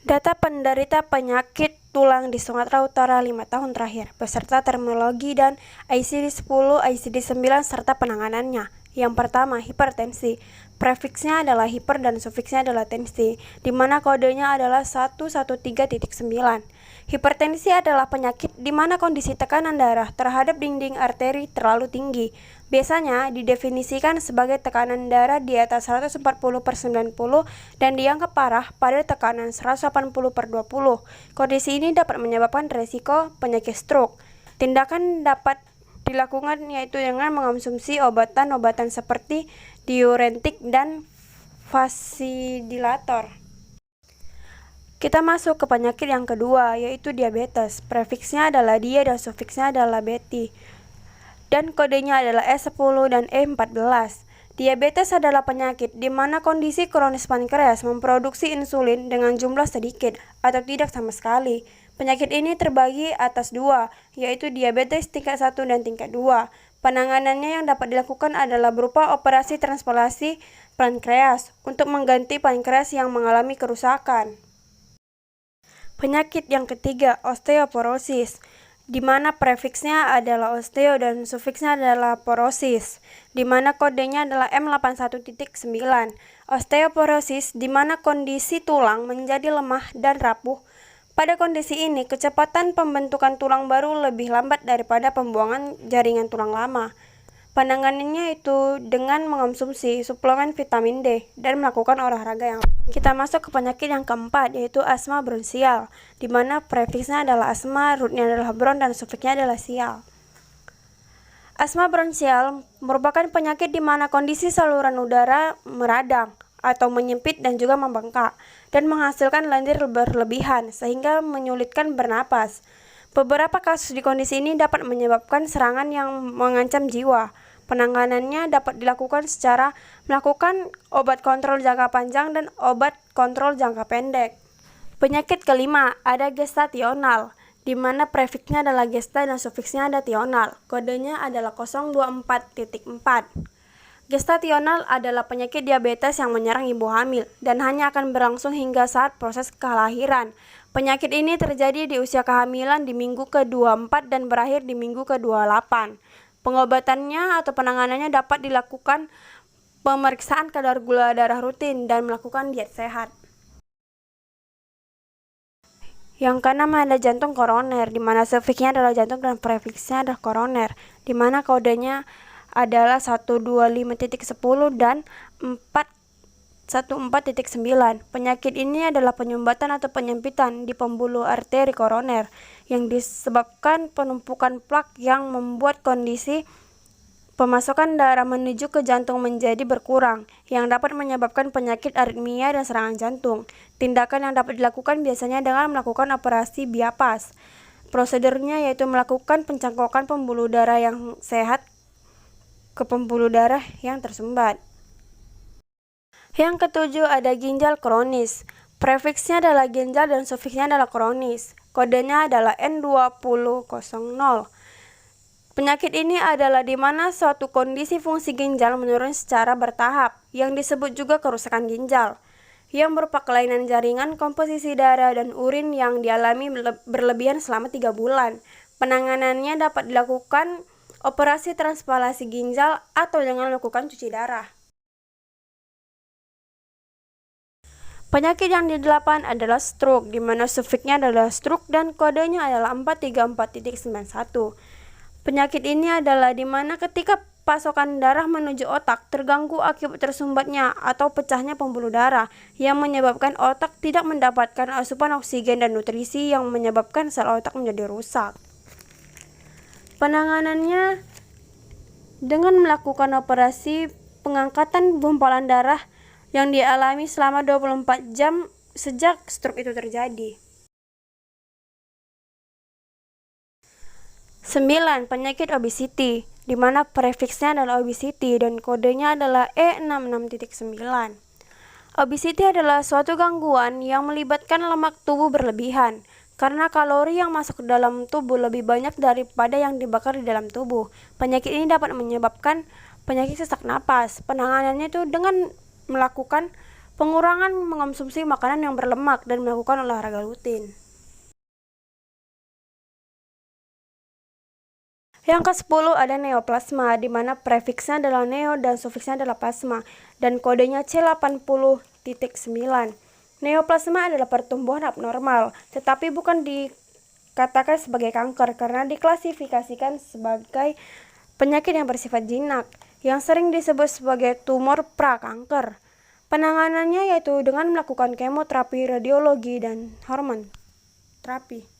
Data penderita penyakit tulang di Sumatera Utara 5 tahun terakhir, beserta terminologi dan ICD-10, ICD-9, serta penanganannya. Yang pertama, hipertensi. Prefiksnya adalah hiper dan sufiksnya adalah tensi, di mana kodenya adalah 113.9. Hipertensi adalah penyakit di mana kondisi tekanan darah terhadap dinding arteri terlalu tinggi. Biasanya didefinisikan sebagai tekanan darah di atas 140/90 dan dianggap parah pada tekanan 180/20. Kondisi ini dapat menyebabkan resiko penyakit stroke. Tindakan dapat dilakukan yaitu dengan mengonsumsi obat-obatan seperti diuretik dan vasodilator. Kita masuk ke penyakit yang kedua, yaitu diabetes. Prefiksnya adalah dia dan sufiksnya adalah beti, dan kodenya adalah E10 dan E14. Diabetes adalah penyakit di mana kondisi kronis pankreas memproduksi insulin dengan jumlah sedikit atau tidak sama sekali. Penyakit ini terbagi atas dua, yaitu diabetes tingkat 1 dan tingkat 2. Penanganannya yang dapat dilakukan adalah berupa operasi transplantasi pankreas untuk mengganti pankreas yang mengalami kerusakan. Penyakit yang ketiga, osteoporosis, di mana prefiksnya adalah osteo dan sufiksnya adalah porosis, di mana kodenya adalah M81.9. Osteoporosis di mana kondisi tulang menjadi lemah dan rapuh. Pada kondisi ini, kecepatan pembentukan tulang baru lebih lambat daripada pembuangan jaringan tulang lama. Penanganannya itu dengan mengonsumsi suplemen vitamin D dan melakukan olahraga yang Kita masuk ke penyakit yang keempat, yaitu asma bronsial, di mana prefiksnya adalah asma, rootnya adalah bron, dan sufiksnya adalah sial. Asma bronsial merupakan penyakit di mana kondisi saluran udara meradang atau menyempit dan juga membengkak, dan menghasilkan lendir berlebihan sehingga menyulitkan bernapas. Beberapa kasus di kondisi ini dapat menyebabkan serangan yang mengancam jiwa. Penanganannya dapat dilakukan secara melakukan obat kontrol jangka panjang dan obat kontrol jangka pendek. Penyakit kelima ada gestasional, di mana prefiksnya adalah gesta dan sufiksnya ada tional. Kodenya adalah 024.4. Gestasional adalah penyakit diabetes yang menyerang ibu hamil dan hanya akan berlangsung hingga saat proses kelahiran. Penyakit ini terjadi di usia kehamilan di minggu ke-24 dan berakhir di minggu ke-28. Pengobatannya atau penanganannya dapat dilakukan pemeriksaan kadar gula darah rutin dan melakukan diet sehat. Yang keenam ada jantung koroner, di mana sufiksnya adalah jantung dan prefiksnya adalah koroner, di mana kodenya adalah 125.10 dan 414.9. Penyakit ini adalah penyumbatan atau penyempitan di pembuluh arteri koroner yang disebabkan penumpukan plak yang membuat kondisi pemasukan darah menuju ke jantung menjadi berkurang, yang dapat menyebabkan penyakit aritmia dan serangan jantung. Tindakan yang dapat dilakukan biasanya dengan melakukan operasi bypass. Prosedurnya yaitu melakukan pencangkokan pembuluh darah yang sehat ke pembuluh darah yang tersumbat. Yang ketujuh ada ginjal kronis. Prefiksnya adalah ginjal dan sufiksnya adalah kronis. Kodenya adalah N2000. Penyakit ini adalah di mana suatu kondisi fungsi ginjal menurun secara bertahap, yang disebut juga kerusakan ginjal, yang berupa kelainan jaringan, komposisi darah, dan urin yang dialami berlebihan selama 3 bulan. Penanganannya dapat dilakukan operasi transplantasi ginjal atau dengan melakukan cuci darah. Penyakit yang ke-8 adalah stroke, di mana sufiksnya adalah stroke dan kodenya adalah 434.91. Penyakit ini adalah di mana ketika pasokan darah menuju otak terganggu akibat tersumbatnya atau pecahnya pembuluh darah, yang menyebabkan otak tidak mendapatkan asupan oksigen dan nutrisi yang menyebabkan sel otak menjadi rusak. Penanganannya dengan melakukan operasi pengangkatan gumpalan darah yang dialami selama 24 jam sejak stroke itu terjadi. 9. Penyakit obesity, di mana prefiksnya adalah obesity dan kodenya adalah E66.9. Obesity adalah suatu gangguan yang melibatkan lemak tubuh berlebihan, karena kalori yang masuk ke dalam tubuh lebih banyak daripada yang dibakar di dalam tubuh. Penyakit ini dapat menyebabkan penyakit sesak napas. Penanganannya itu dengan melakukan Pengurangan mengonsumsi makanan yang berlemak dan melakukan olahraga rutin. Yang ke-10 ada neoplasma, di mana prefiksnya adalah neo dan sufiksnya adalah plasma, dan kodenya C80.9. Neoplasma adalah pertumbuhan abnormal, tetapi bukan dikatakan sebagai kanker karena diklasifikasikan sebagai penyakit yang bersifat jinak, yang sering disebut sebagai tumor prakanker. Penanganannya yaitu dengan melakukan kemoterapi, radiologi, dan hormon terapi.